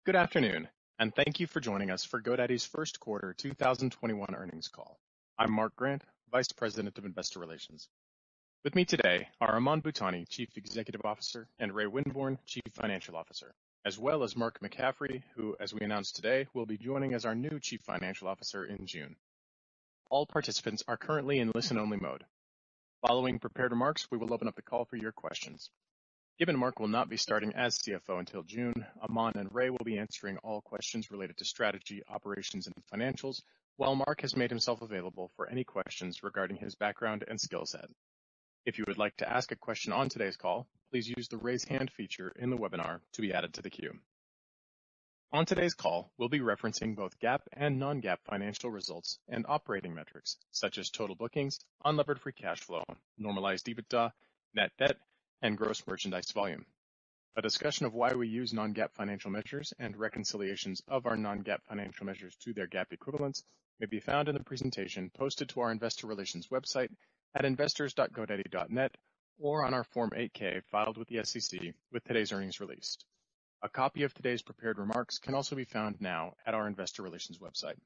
Good afternoon, and thank you for joining us for GoDaddy's first quarter 2021 earnings call. I'm Mark Grant, Vice President of Investor Relations. With me today are Aman Bhutani, Chief Executive Officer, and Ray Winborne, Chief Financial Officer, as well as Mark McCaffrey, who, as we announced today, will be joining as our new Chief Financial Officer in June. All participants are currently in listen-only mode. Following prepared remarks, we will open up the call for your questions. Given Mark will not be starting as CFO until June, Aman and Ray will be answering all questions related to strategy, operations, and financials, while Mark has made himself available for any questions regarding his background and skill set. If you would like to ask a question on today's call, please use the raise hand feature in the webinar to be added to the queue. On today's call, we'll be referencing both GAAP and non-GAAP financial results and operating metrics, such as total bookings, unlevered free cash flow, normalized EBITDA, net debt, and gross merchandise volume. A discussion of why we use non-GAAP financial measures and reconciliations of our non-GAAP financial measures to their GAAP equivalents may be found in the presentation posted to our investor relations website at investors.godaddy.net or on our Form 8-K filed with the SEC with today's earnings release. A copy of today's prepared remarks can also be found now at our investor relations website.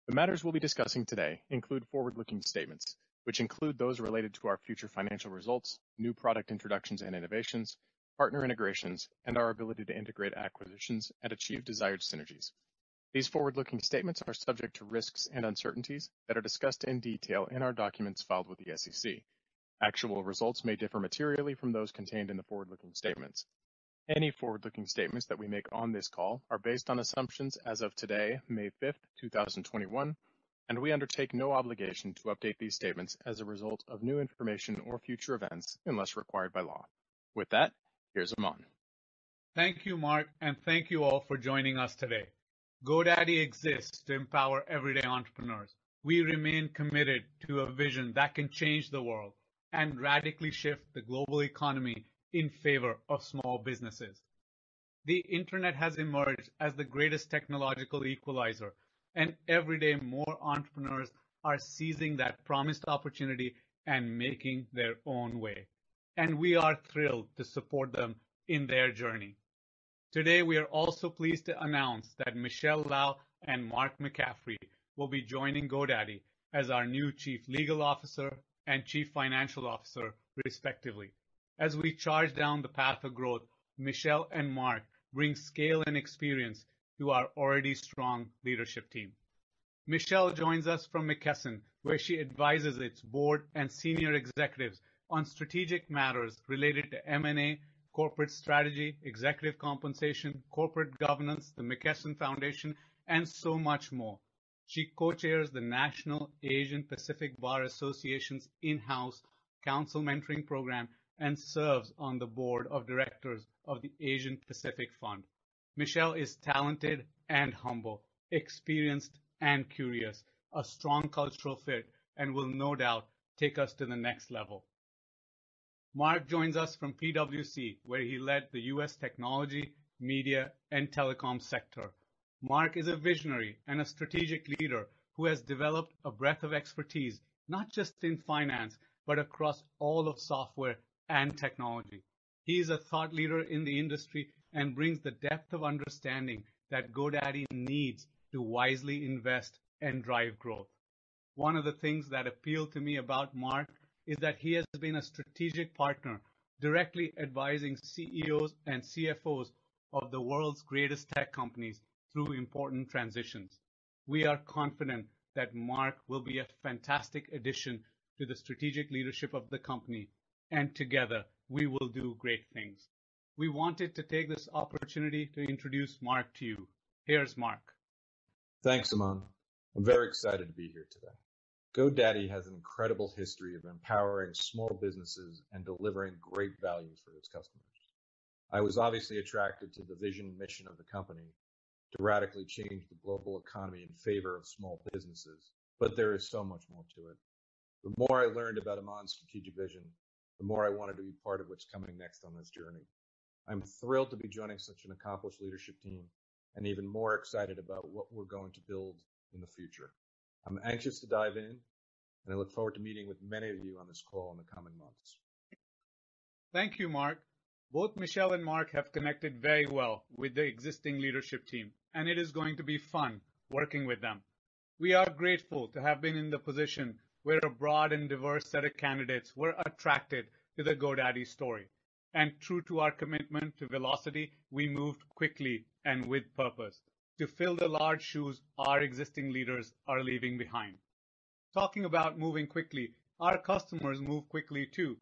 The matters we'll be discussing today include forward-looking statements, which include those related to our future financial results, new product introductions and innovations, partner integrations, and our ability to integrate acquisitions and achieve desired synergies. These forward-looking statements are subject to risks and uncertainties that are discussed in detail in our documents filed with the SEC. Actual results may differ materially from those contained in the forward-looking statements. Any forward-looking statements that we make on this call are based on assumptions as of today, May 5th, 2021, and we undertake no obligation to update these statements as a result of new information or future events unless required by law. With that, here's Aman. Thank you, Mark, and thank you all for joining us today. GoDaddy exists to empower everyday entrepreneurs. We remain committed to a vision that can change the world and radically shift the global economy in favor of small businesses. The internet has emerged as the greatest technological equalizer, and every day more entrepreneurs are seizing that promised opportunity and making their own way. And we are thrilled to support them in their journey. Today, we are also pleased to announce that Michelle Lau and Mark McCaffrey will be joining GoDaddy as our new Chief Legal Officer and Chief Financial Officer, respectively. As we charge down the path of growth, Michelle and Mark bring scale and experience to our already strong leadership team. Michelle joins us from McKesson, where she advises its board and senior executives on strategic matters related to M&A, corporate strategy, executive compensation, corporate governance, the McKesson Foundation, and so much more. She co-chairs the National Asian Pacific Bar Association's in-house council mentoring program and serves on the board of directors of the Asian Pacific Fund. Michelle is talented and humble, experienced and curious, a strong cultural fit, and will no doubt take us to the next level. Mark joins us from PwC, where he led the U.S. technology, media, and telecom sector. Mark is a visionary and a strategic leader who has developed a breadth of expertise, not just in finance, but across all of software and technology. He is a thought leader in the industry and brings the depth of understanding that GoDaddy needs to wisely invest and drive growth. One of the things that appealed to me about Mark is that he has been a strategic partner, directly advising CEOs and CFOs of the world's greatest tech companies through important transitions. We are confident that Mark will be a fantastic addition to the strategic leadership of the company, and together we will do great things. We wanted to take this opportunity to introduce Mark to you. Here's Mark. Thanks, Aman. I'm very excited to be here today. GoDaddy has an incredible history of empowering small businesses and delivering great value for its customers. I was obviously attracted to the vision and mission of the company to radically change the global economy in favor of small businesses, but there is so much more to it. The more I learned about Aman's strategic vision, the more I wanted to be part of what's coming next on this journey. I'm thrilled to be joining such an accomplished leadership team and even more excited about what we're going to build in the future. I'm anxious to dive in, and I look forward to meeting with many of you on this call in the coming months. Thank you, Mark. Both Michelle and Mark have connected very well with the existing leadership team, and it is going to be fun working with them. We are grateful to have been in the position where a broad and diverse set of candidates were attracted to the GoDaddy story. And true to our commitment to velocity, we moved quickly and with purpose to fill the large shoes our existing leaders are leaving behind. Talking about moving quickly, our customers move quickly too.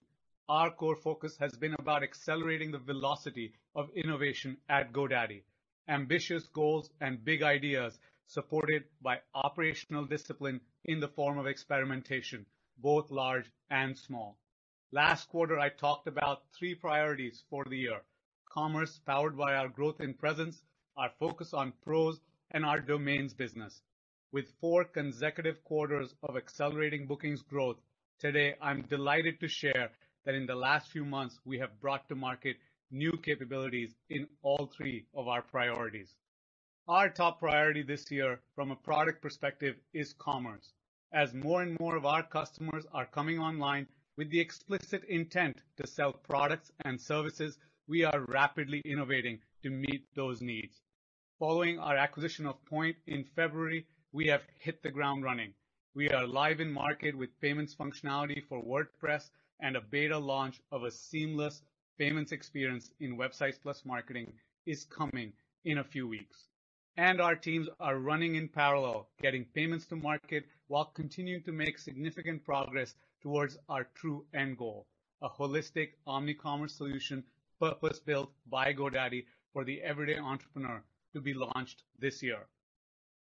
Our core focus has been about accelerating the velocity of innovation at GoDaddy. Ambitious goals and big ideas supported by operational discipline in the form of experimentation, both large and small. Last quarter, I talked about 3 priorities for the year: commerce powered by our growth in presence, our focus on pros, and our domains business. With 4 consecutive quarters of accelerating bookings growth, today I'm delighted to share that in the last few months we have brought to market new capabilities in all 3 of our priorities. Our top priority this year from a product perspective is commerce. As more and more of our customers are coming online with the explicit intent to sell products and services, we are rapidly innovating to meet those needs. Following our acquisition of Point in February, we have hit the ground running. We are live in market with payments functionality for WordPress and a beta launch of a seamless payments experience in Websites + Marketing is coming in a few weeks. And our teams are running in parallel, getting payments to market while continuing to make significant progress towards our true end goal, a holistic omni-commerce solution purpose-built by GoDaddy for the everyday entrepreneur to be launched this year.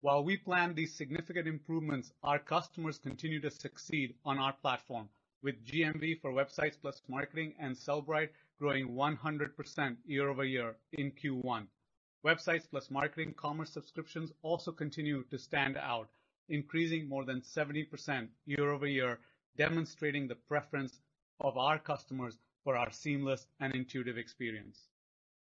While we plan these significant improvements, our customers continue to succeed on our platform, with GMV for Websites + Marketing and Sellbrite growing 100% year over year in Q1. Websites + Marketing commerce subscriptions also continue to stand out, increasing more than 70% year over year, demonstrating the preference of our customers for our seamless and intuitive experience.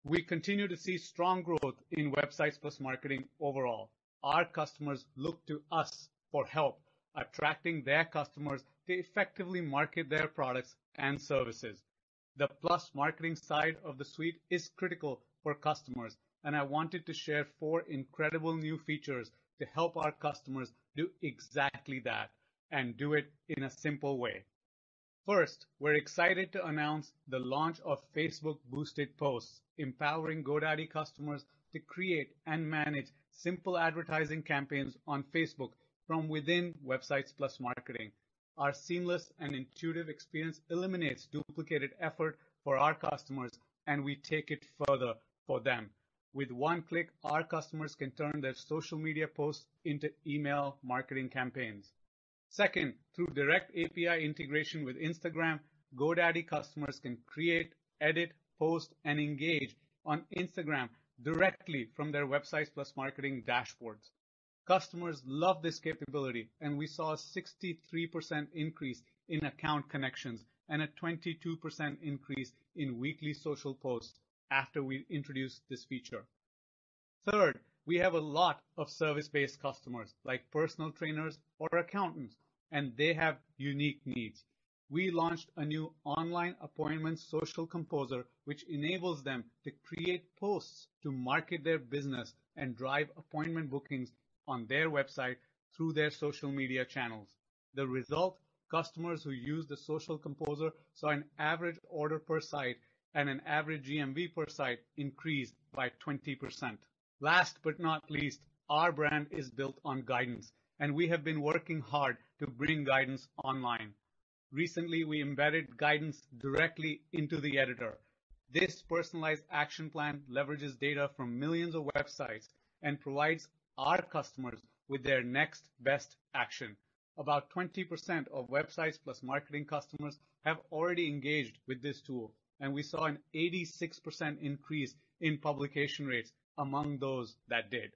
We continue to see strong growth in Websites + Marketing overall. Our customers look to us for help attracting their customers to effectively market their products and services. The Plus Marketing side of the suite is critical for customers, and I wanted to share 4 incredible new features to help our customers do exactly that and do it in a simple way. First, we're excited to announce the launch of Facebook Boosted Posts, empowering GoDaddy customers to create and manage simple advertising campaigns on Facebook from within Websites + Marketing. Our seamless and intuitive experience eliminates duplicated effort for our customers, and we take it further for them. With one click, our customers can turn their social media posts into email marketing campaigns. Second, through direct API integration with Instagram, GoDaddy customers can create, edit, post, and engage on Instagram directly from their Websites + Marketing dashboards. Customers love this capability, and we saw a 63% increase in account connections and a 22% increase in weekly social posts after we introduced this feature. Third, we have a lot of service-based customers like personal trainers or accountants, and they have unique needs. We launched a new online appointment social composer, which enables them to create posts to market their business and drive appointment bookings on their website through their social media channels. The result, customers who use the social composer saw an average order per site and an average GMV per site increase by 20%. Last but not least, our brand is built on guidance, and we have been working hard to bring guidance online. Recently, we embedded guidance directly into the editor. This personalized action plan leverages data from millions of websites and provides our customers with their next best action. About 20% of Websites + Marketing customers have already engaged with this tool, and we saw an 86% increase in publication rates among those that did.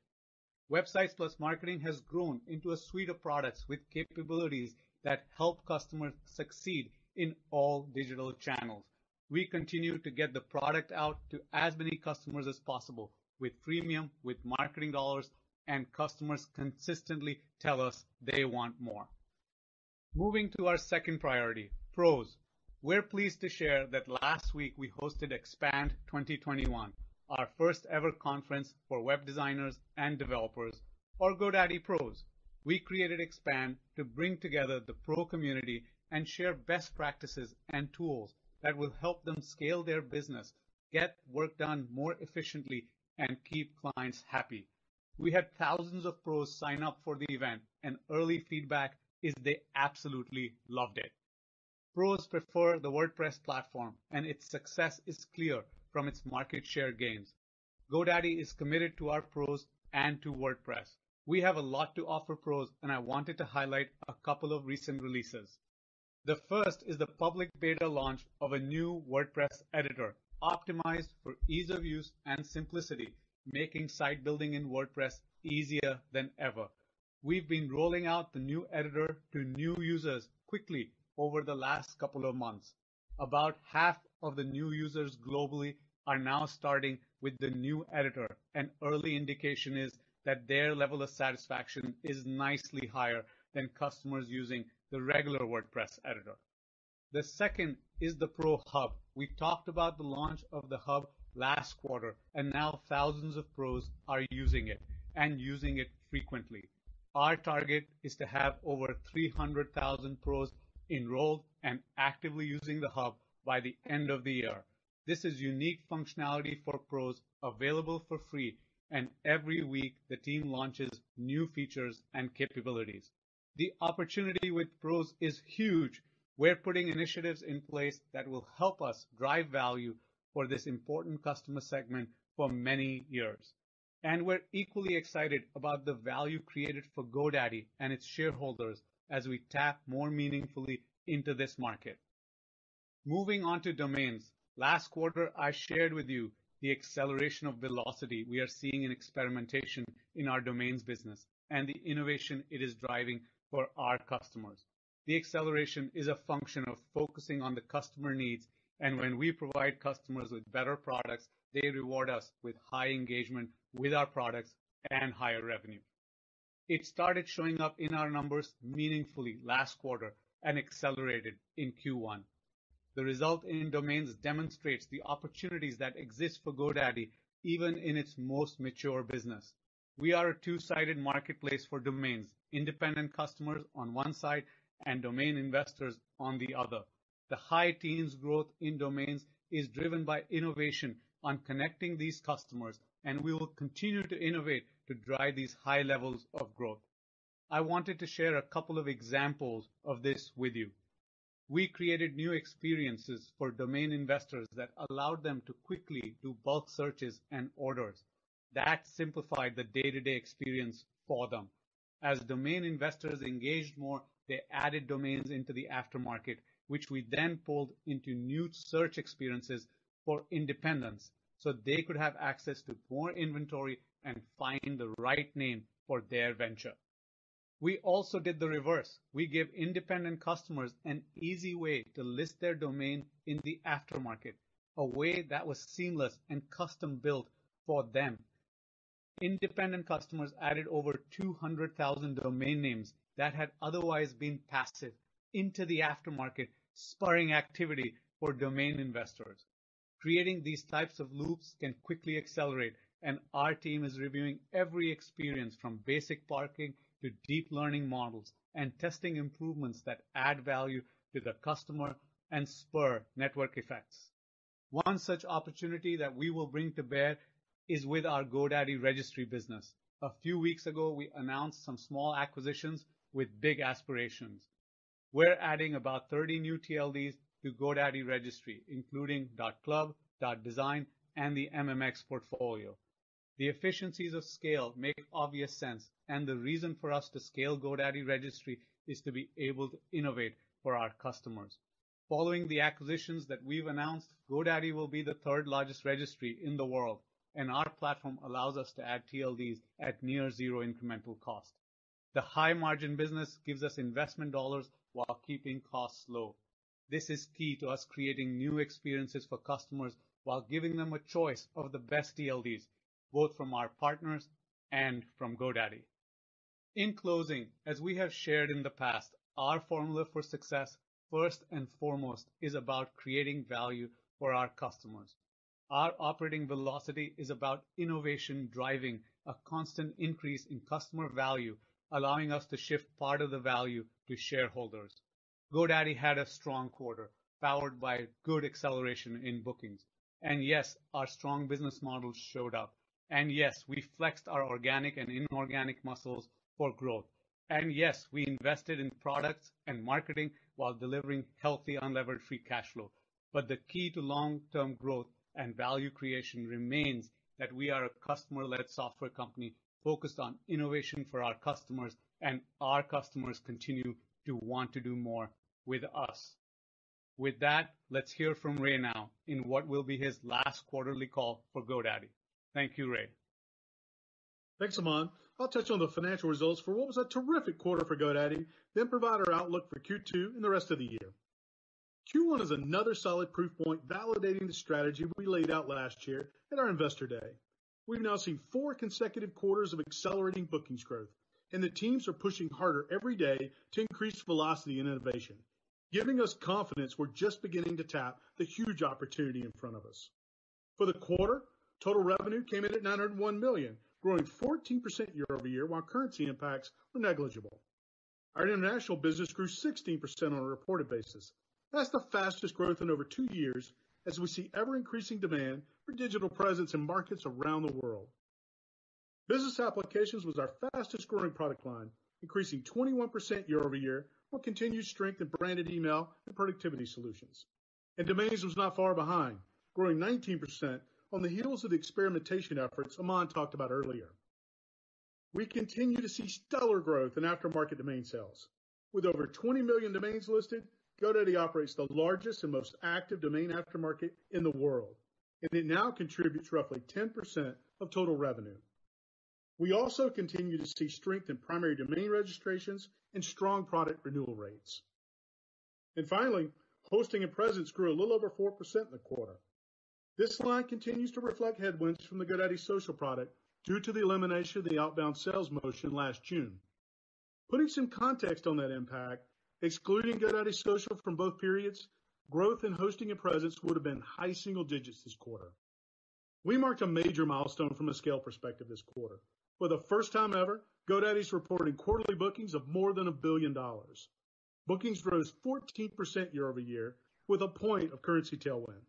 Websites + Marketing has grown into a suite of products with capabilities that help customers succeed in all digital channels. We continue to get the product out to as many customers as possible with freemium, with marketing dollars, and customers consistently tell us they want more. Moving to our second priority, pros. We're pleased to share that last week we hosted Expand 2021, our first ever conference for web designers and developers, or GoDaddy Pros. We created Expand to bring together the pro community and share best practices and tools that will help them scale their business, get work done more efficiently, and keep clients happy. We had thousands of pros sign up for the event, and early feedback is they absolutely loved it. Pros prefer the WordPress platform, and its success is clear from its market share gains. GoDaddy is committed to our pros and to WordPress. We have a lot to offer pros, and I wanted to highlight a couple of recent releases. The first is the public beta launch of a new WordPress editor, optimized for ease of use and simplicity, making site building in WordPress easier than ever. We've been rolling out the new editor to new users quickly over the last couple of months. About half of the new users globally are now starting with the new editor, and early indication is that their level of satisfaction is nicely higher than customers using the regular WordPress editor. The second is the Pro Hub. We talked about the launch of the Hub last quarter, and now thousands of pros are using it and using it frequently. Our target is to have over 300,000 pros enrolled and actively using the Hub by the end of the year. This is unique functionality for pros available for free, and every week the team launches new features and capabilities. The opportunity with pros is huge. We're putting initiatives in place that will help us drive value for this important customer segment for many years. And we're equally excited about the value created for GoDaddy and its shareholders as we tap more meaningfully into this market. Moving on to domains. Last quarter, I shared with you the acceleration of velocity we are seeing in experimentation in our domains business and the innovation it is driving for our customers. The acceleration is a function of focusing on the customer needs, and when we provide customers with better products, they reward us with high engagement with our products and higher revenue. It started showing up in our numbers meaningfully last quarter and accelerated in Q1. The result in domains demonstrates the opportunities that exist for GoDaddy even in its most mature business. We are a two-sided marketplace for domains, independent customers on one side and domain investors on the other. The high teens growth in domains is driven by innovation on connecting these customers, and we will continue to innovate to drive these high levels of growth. I wanted to share a couple of examples of this with you. We created new experiences for domain investors that allowed them to quickly do bulk searches and orders. That simplified the day-to-day experience for them. As domain investors engaged more, they added domains into the aftermarket, which we then pulled into new search experiences for independents, so they could have access to more inventory and find the right name for their venture. We also did the reverse. We give independent customers an easy way to list their domain in the aftermarket, a way that was seamless and custom built for them. Independent customers added over 200,000 domain names that had otherwise been passive into the aftermarket, spurring activity for domain investors. Creating these types of loops can quickly accelerate, and our team is reviewing every experience from basic parking to deep learning models and testing improvements that add value to the customer and spur network effects. One such opportunity that we will bring to bear is with our GoDaddy registry business. A few weeks ago, we announced some small acquisitions with big aspirations. We're adding about 30 new TLDs to GoDaddy registry, including .club, .design, and the MMX portfolio. The efficiencies of scale make obvious sense, and the reason for us to scale GoDaddy registry is to be able to innovate for our customers. Following the acquisitions that we've announced, GoDaddy will be the third largest registry in the world, and our platform allows us to add TLDs at near zero incremental cost. The high margin business gives us investment dollars while keeping costs low. This is key to us creating new experiences for customers while giving them a choice of the best TLDs, both from our partners and from GoDaddy. In closing, as we have shared in the past, our formula for success first and foremost, is about creating value for our customers. Our operating velocity is about innovation driving a constant increase in customer value, allowing us to shift part of the value to shareholders. GoDaddy had a strong quarter, powered by good acceleration in bookings. And yes, our strong business model showed up. And yes, we flexed our organic and inorganic muscles for growth. And yes, we invested in products and marketing while delivering healthy unlevered free cash flow. But the key to long-term growth and value creation remains that we are a customer-led software company focused on innovation for our customers, and our customers continue to want to do more with us. With that, let's hear from Ray now in what will be his last quarterly call for GoDaddy. Thank you, Ray. Thanks, Aman. I'll touch on the financial results for what was a terrific quarter for GoDaddy, then provide our outlook for Q2 and the rest of the year. Q1 is another solid proof point validating the strategy we laid out last year at our Investor Day. We've now seen 4 consecutive quarters of accelerating bookings growth, and the teams are pushing harder every day to increase velocity and innovation, giving us confidence we're just beginning to tap the huge opportunity in front of us. For the quarter, total revenue came in at $901 million, growing 14% year over year, while currency impacts were negligible. Our international business grew 16% on a reported basis. That's the fastest growth in over 2 years as we see ever-increasing demand for digital presence in markets around the world. Business applications was our fastest growing product line, increasing 21% year over year, while continued strength in branded email and productivity solutions. And domains was not far behind, growing 19% on the heels of the experimentation efforts Aman talked about earlier. We continue to see stellar growth in aftermarket domain sales. With over 20 million domains listed, GoDaddy operates the largest and most active domain aftermarket in the world, and it now contributes roughly 10% of total revenue. We also continue to see strength in primary domain registrations and strong product renewal rates. And finally, hosting and presence grew a little over 4% in the quarter. This line continues to reflect headwinds from the GoDaddy Social product due to the elimination of the outbound sales motion last June. Putting some context on that impact, excluding GoDaddy Social from both periods, growth in hosting and presence would have been high single digits this quarter. We marked a major milestone from a scale perspective this quarter. For the first time ever, GoDaddy's reporting quarterly bookings of more than $1 billion. Bookings rose 14% year over year with a point of currency tailwind.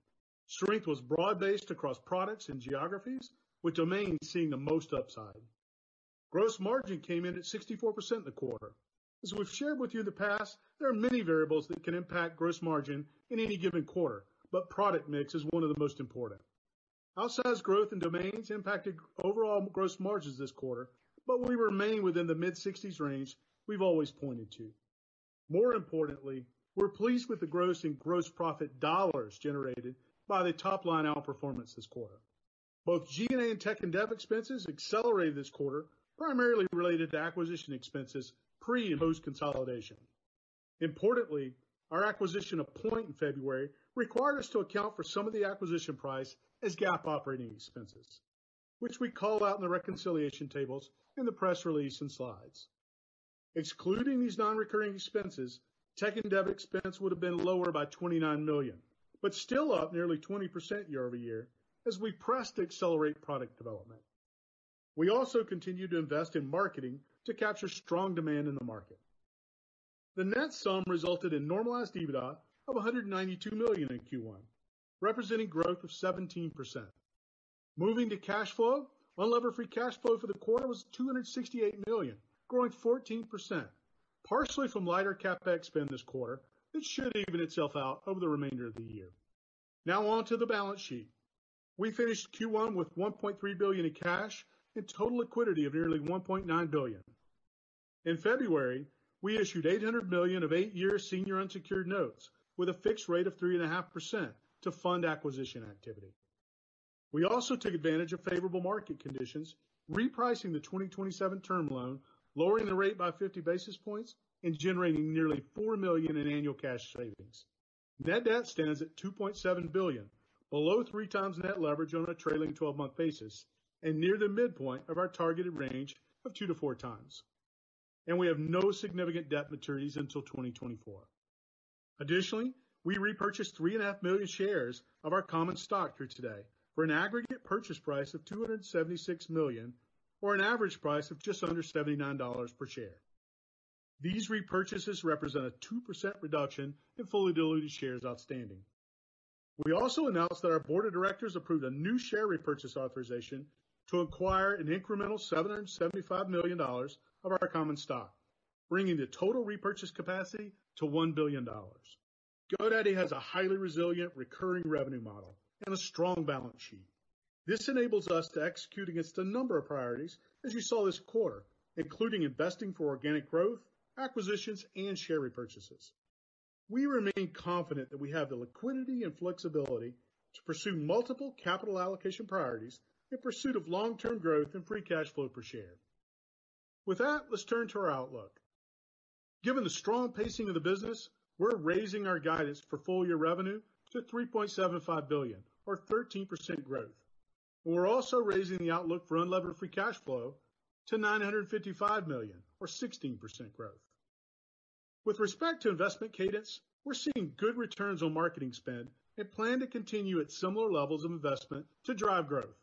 Strength was broad-based across products and geographies, with domains seeing the most upside. Gross margin came in at 64% in the quarter. As we've shared with you in the past, there are many variables that can impact gross margin in any given quarter, but product mix is one of the most important. Outsized growth in domains impacted overall gross margins this quarter, but we remain within the mid-60s range we've always pointed to. More importantly, we're pleased with the gross and gross profit dollars generated by the top-line outperformance this quarter. Both G&A and tech and dev expenses accelerated this quarter, primarily related to acquisition expenses pre- and post-consolidation. Importantly, our acquisition of Point in February required us to account for some of the acquisition price as GAAP operating expenses, which we call out in the reconciliation tables in the press release and slides. Excluding these non-recurring expenses, tech and dev expense would have been lower by $29 million, but still up nearly 20% year over year as we press to accelerate product development. We also continue to invest in marketing to capture strong demand in the market. The net sum resulted in normalized EBITDA of $192 million in Q1, representing growth of 17%. Moving to cash flow, unlevered free cash flow for the quarter was $268 million, growing 14%, partially from lighter CapEx spend this quarter that should even itself out over the remainder of the year. Now on to the balance sheet. We finished Q1 with $1.3 billion in cash and total liquidity of nearly $1.9 billion. In February, we issued $800 million of 8-year senior unsecured notes with a fixed rate of 3.5% to fund acquisition activity. We also took advantage of favorable market conditions, repricing the 2027 term loan, lowering the rate by 50 basis points, and generating nearly $4 million in annual cash savings. Net debt stands at $2.7 billion, below 3 times net leverage on a trailing 12-month basis, and near the midpoint of our targeted range of 2 to 4 times. And we have no significant debt maturities until 2024. Additionally, we repurchased 3.5 million shares of our common stock through today for an aggregate purchase price of $276 million, or an average price of just under $79 per share. These repurchases represent a 2% reduction in fully diluted shares outstanding. We also announced that our board of directors approved a new share repurchase authorization to acquire an incremental $775 million of our common stock, bringing the total repurchase capacity to $1 billion. GoDaddy has a highly resilient recurring revenue model and a strong balance sheet. This enables us to execute against a number of priorities, as you saw this quarter, including investing for organic growth, acquisitions, and share repurchases. We remain confident that we have the liquidity and flexibility to pursue multiple capital allocation priorities in pursuit of long-term growth and free cash flow per share. With that, let's turn to our outlook. Given the strong pacing of the business, we're raising our guidance for full-year revenue to $3.75 billion, or 13% growth. And we're also raising the outlook for unlevered free cash flow to $955 million, or 16% growth. With respect to investment cadence, we're seeing good returns on marketing spend and plan to continue at similar levels of investment to drive growth.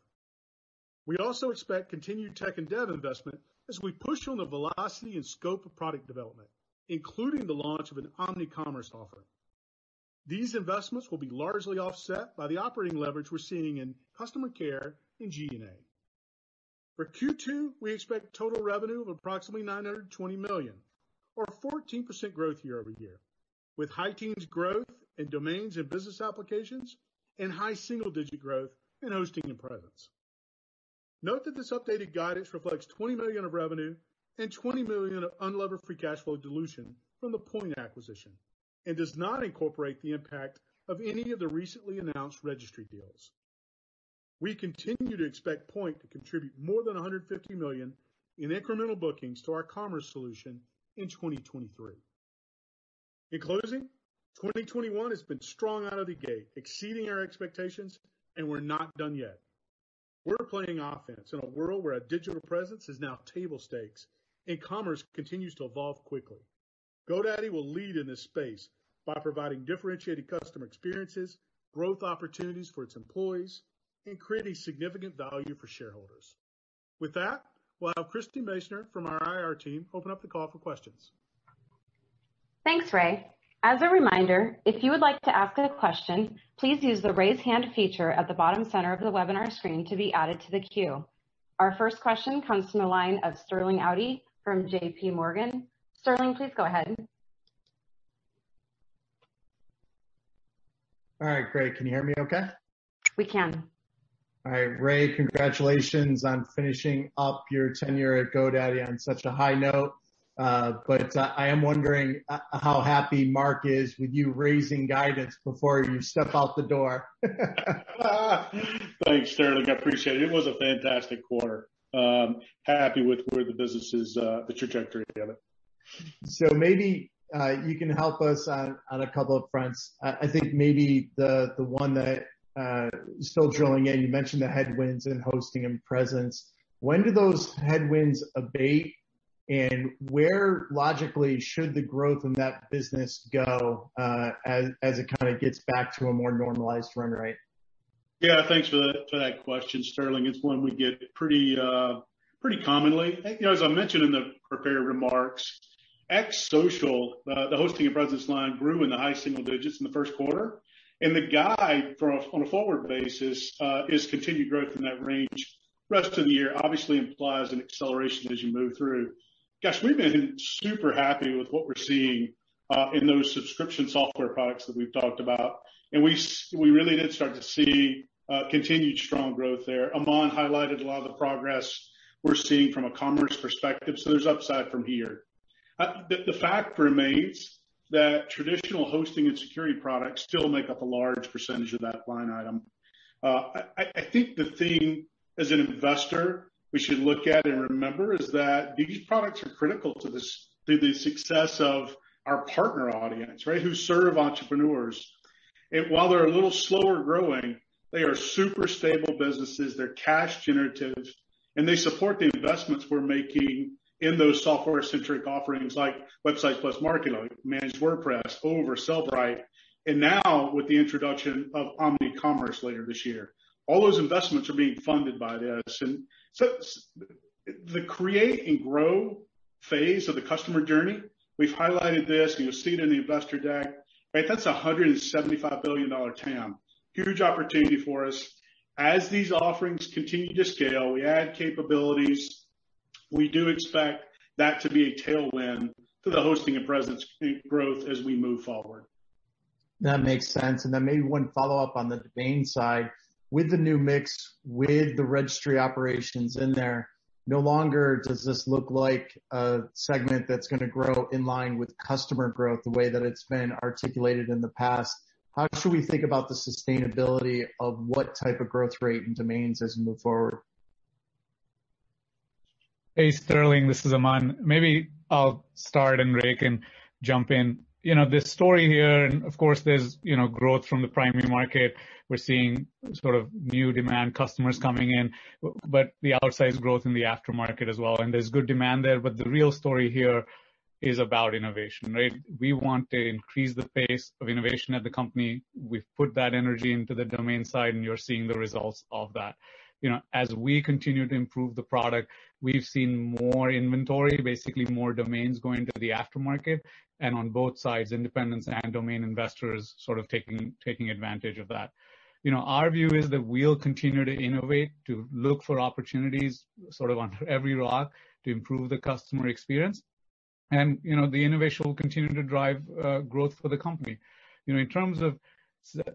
We also expect continued tech and dev investment as we push on the velocity and scope of product development, including the launch of an omni-commerce offer. These investments will be largely offset by the operating leverage we're seeing in customer care and G&A. For Q2, we expect total revenue of approximately $920 million, or 14% growth year over year, with high teens growth in domains and business applications and high single-digit growth in hosting and presence. Note that this updated guidance reflects $20 million of revenue and $20 million of unlevered free cash flow dilution from the Point acquisition, and does not incorporate the impact of any of the recently announced registry deals. We continue to expect Point to contribute more than $150 million in incremental bookings to our commerce solution in 2023. In closing, 2021 has been strong out of the gate, exceeding our expectations, and we're not done yet. We're playing offense in a world where a digital presence is now table stakes, and commerce continues to evolve quickly. GoDaddy will lead in this space by providing differentiated customer experiences, growth opportunities for its employees, and creating significant value for shareholders. With that, we'll have Christy Maishner from our IR team open up the call for questions. Thanks, Ray. As a reminder, if you would like to ask a question, please use the raise hand feature at the bottom center of the webinar screen to be added to the queue. Our first question comes from the line of Sterling Auty from JP Morgan. Sterling, please go ahead. All right, great. Can you hear me okay? We can. All right, Ray, congratulations on finishing up your tenure at GoDaddy on such a high note. But I am wondering how happy Mark is with you raising guidance before you step out the door. Thanks, Sterling. I appreciate it. It was a fantastic quarter. Happy with where the business is, the trajectory of it. So maybe you can help us on a couple of fronts. I think maybe the one that still drilling in, you mentioned the headwinds in hosting and presence. When do those headwinds abate? And where logically should the growth in that business go as it kind of gets back to a more normalized run rate? Yeah, thanks for that question, Sterling. It's one we get pretty commonly. As I mentioned in the prepared remarks, ex-social, the hosting and presence line grew in the high single digits in the first quarter, and the guide on a forward basis is continued growth in that range. Rest of the year obviously implies an acceleration as you move through. Gosh, we've been super happy with what we're seeing in those subscription software products that we've talked about. And we really did start to see continued strong growth there. Aman highlighted a lot of the progress we're seeing from a commerce perspective, so there's upside from here. The fact remains that traditional hosting and security products still make up a large percentage of that line item. I think the thing as an investor we should look at and remember is that these products are critical to the success of our partner audience, right, who serve entrepreneurs. And while they're a little slower growing, they are super stable businesses. They're cash generative, and they support the investments we're making in those software-centric offerings like Websites Plus Marketing, like Managed WordPress, Over, Sellbrite, and now with the introduction of omni-commerce later this year. All those investments are being funded by this. And so the create and grow phase of the customer journey, we've highlighted this, and you'll see it in the investor deck, right? That's a $175 billion TAM. Huge opportunity for us. As these offerings continue to scale, we add capabilities, we do expect that to be a tailwind to the hosting and presence growth as we move forward. That makes sense. And then maybe one follow-up on the domain side. With the new mix, with the registry operations in there, no longer does this look like a segment that's going to grow in line with customer growth the way that it's been articulated in the past. How should we think about the sustainability of what type of growth rate in domains as we move forward? Hey, Sterling, this is Aman. Maybe I'll start and Ray can jump in. This story here, and of course there's, growth from the primary market. We're seeing sort of new demand customers coming in, but the outsized growth in the aftermarket as well. And there's good demand there, but the real story here is about innovation, right? We want to increase the pace of innovation at the company. We've put that energy into the domain side, and you're seeing the results of that. As we continue to improve the product, we've seen more inventory, basically more domains going to the aftermarket, and on both sides, independents and domain investors sort of taking advantage of that. Our view is that we'll continue to innovate, to look for opportunities sort of under every rock to improve the customer experience. And, the innovation will continue to drive growth for the company. In terms of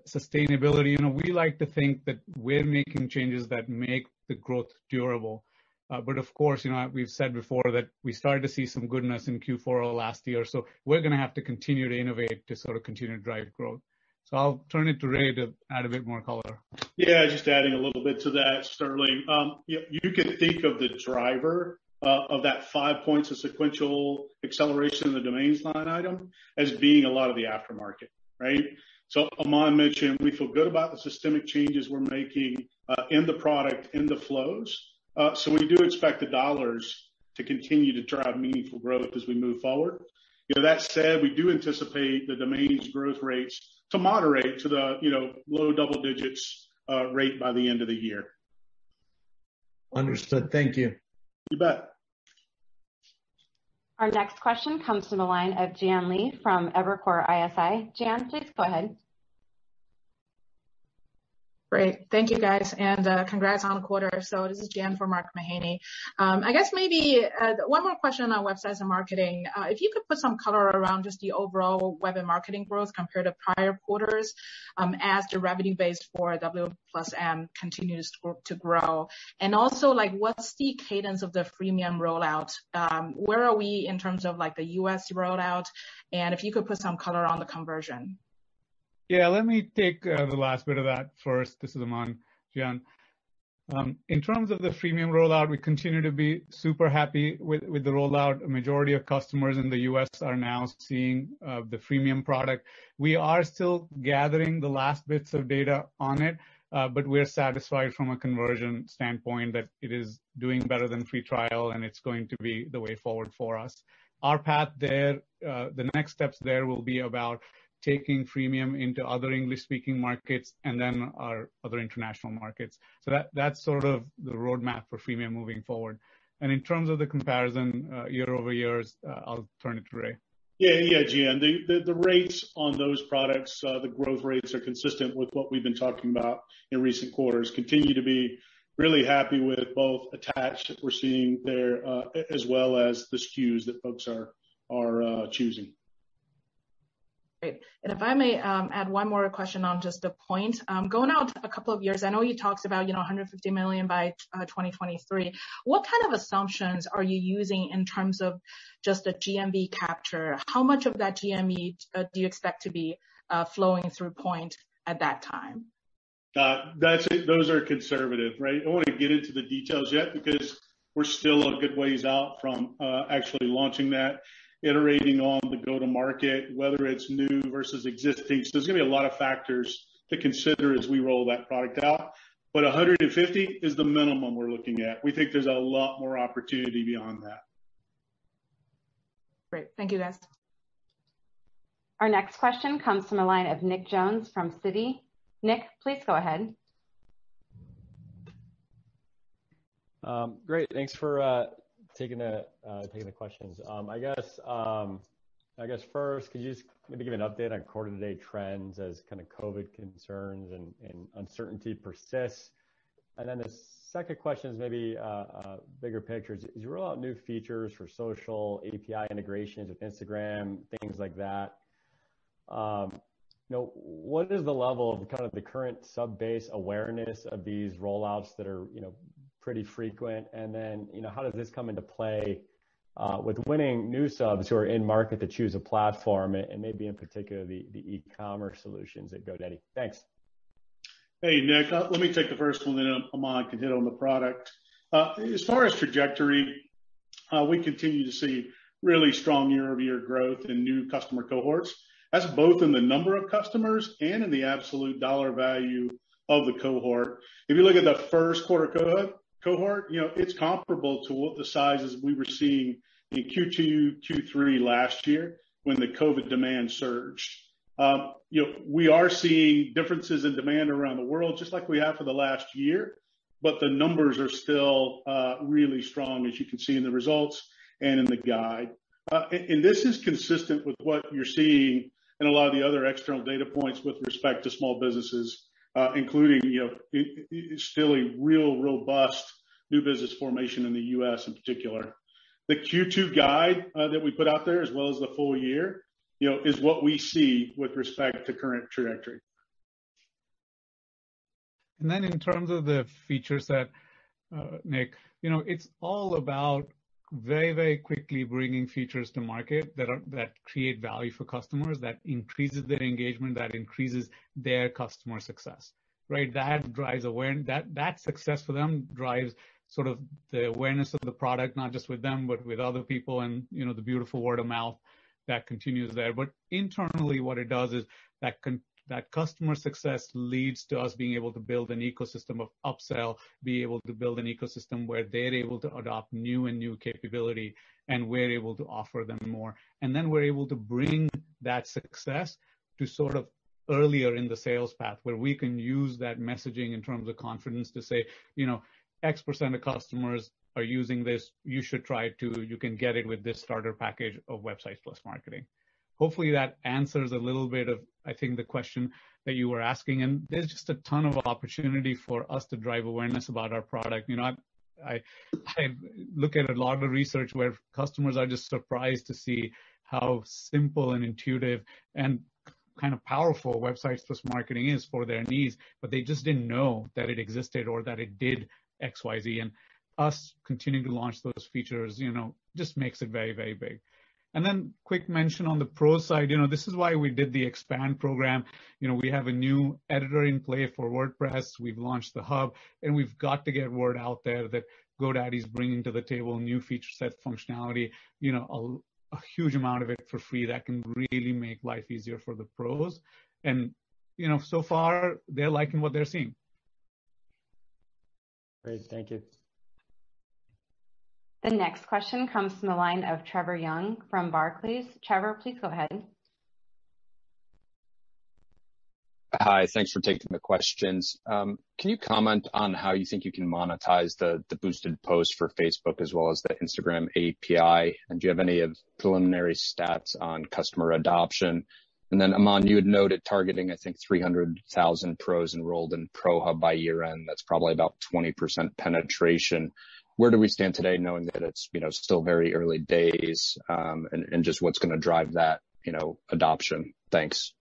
sustainability, we like to think that we're making changes that make the growth durable. But of course, we've said before that we started to see some goodness in Q4 of last year. So we're going to have to continue to innovate to sort of continue to drive growth. So I'll turn it to Ray to add a bit more color. Yeah, just adding a little bit to that, Sterling. You can think of the driver of that 5 points of sequential acceleration in the domains line item as being a lot of the aftermarket, right? So Aman mentioned we feel good about the systemic changes we're making in the product, in the flows. So we do expect the dollars to continue to drive meaningful growth as we move forward. That said, we do anticipate the domains growth rates to moderate to the low double digits rate by the end of the year. Understood. Thank you. You bet. Our next question comes from the line of Jian Li from Evercore ISI. Jian, please go ahead. Great. Thank you, guys, and congrats on the quarter. So this is Jan for Mark Mahaney. I guess maybe one more question on websites and marketing. If you could put some color around just the overall web and marketing growth compared to prior quarters as the revenue base for W+M continues to grow. And also, what's the cadence of the freemium rollout? Where are we in terms of the US rollout? And if you could put some color on the conversion. Yeah, let me take the last bit of that first. This is Aman, Jian. In terms of the freemium rollout, we continue to be super happy with the rollout. A majority of customers in the US are now seeing the freemium product. We are still gathering the last bits of data on it, but we're satisfied from a conversion standpoint that it is doing better than free trial, and it's going to be the way forward for us. Our path there, the next steps there will be about taking freemium into other English-speaking markets and then our other international markets. So that's sort of the roadmap for freemium moving forward. And in terms of the comparison year over years, I'll turn it to Ray. Yeah, Gian. The rates on those products, the growth rates are consistent with what we've been talking about in recent quarters. Continue to be really happy with both attach that we're seeing there as well as the SKUs that folks are choosing. Great. And if I may add one more question on just the point. Going out a couple of years, I know you talked about, $150 million by 2023. What kind of assumptions are you using in terms of just the GMV capture? How much of that GMV do you expect to be flowing through point at that time? That's it. Those are conservative, right? I don't want to get into the details yet because we're still a good ways out from actually launching that, iterating on the go-to-market, whether it's new versus existing. So there's going to be a lot of factors to consider as we roll that product out. But 150 is the minimum we're looking at. We think there's a lot more opportunity beyond that. Great. Thank you, guys. Our next question comes from the line of Nick Jones from Citi. Nick, please go ahead. Great. Thanks for taking the questions. I guess first, could you just maybe give an update on quarter-to-date trends as kind of COVID concerns and uncertainty persists? And then the second question is maybe bigger picture. As you roll out new features for social API integrations with Instagram, things like that, what is the level of kind of the current sub-base awareness of these rollouts that are, pretty frequent? And then, how does this come into play with winning new subs who are in market to choose a platform, and maybe in particular the e-commerce solutions at GoDaddy? Thanks. Hey, Nick, let me take the first one, then Aman can hit on the product. As far as trajectory, we continue to see really strong year-over-year growth in new customer cohorts. That's both in the number of customers and in the absolute dollar value of the cohort. If you look at the first quarter cohort, it's comparable to what the sizes we were seeing in Q2, Q3 last year when the COVID demand surged. We are seeing differences in demand around the world, just like we have for the last year, but the numbers are still really strong, as you can see in the results and in the guide. And this is consistent with what you're seeing in a lot of the other external data points with respect to small businesses, including, still a real robust new business formation in the U.S. in particular. The Q2 guide that we put out there, as well as the full year, is what we see with respect to current trajectory. And then in terms of the feature set, Nick, it's all about very, very quickly bringing features to market that create value for customers, that increases their engagement, that increases their customer success, right? That drives awareness. That success for them drives sort of the awareness of the product, not just with them, but with other people, and the beautiful word of mouth that continues there. But internally, what it does is that customer success leads to us being able to build an ecosystem of upsell, be able to build an ecosystem where they're able to adopt new capability, and we're able to offer them more. And then we're able to bring that success to sort of earlier in the sales path, where we can use that messaging in terms of confidence to say, X% of customers are using this. You should try it too. You can get it with this starter package of Websites + Marketing. Hopefully that answers a little bit of, I think, the question that you were asking. And there's just a ton of opportunity for us to drive awareness about our product. I look at a lot of research where customers are just surprised to see how simple and intuitive and kind of powerful Websites + Marketing is for their needs, but they just didn't know that it existed or that it did XYZ. And us continuing to launch those features, just makes it very, very big. And then quick mention on the pro side, this is why we did the Expand program. We have a new editor in play for WordPress. We've launched the hub, and we've got to get word out there that GoDaddy is bringing to the table new feature set functionality, a huge amount of it for free that can really make life easier for the pros. And, so far they're liking what they're seeing. Great. Thank you. The next question comes from the line of Trevor Young from Barclays. Trevor, please go ahead. Hi, thanks for taking the questions. Can you comment on how you think you can monetize the boosted posts for Facebook as well as the Instagram API? And do you have any preliminary stats on customer adoption? And then, Aman, you had noted targeting, I think, 300,000 pros enrolled in Pro Hub by year end. That's probably about 20% penetration. Where do we stand today, knowing that it's still very early days, and just what's going to drive that adoption? Thanks.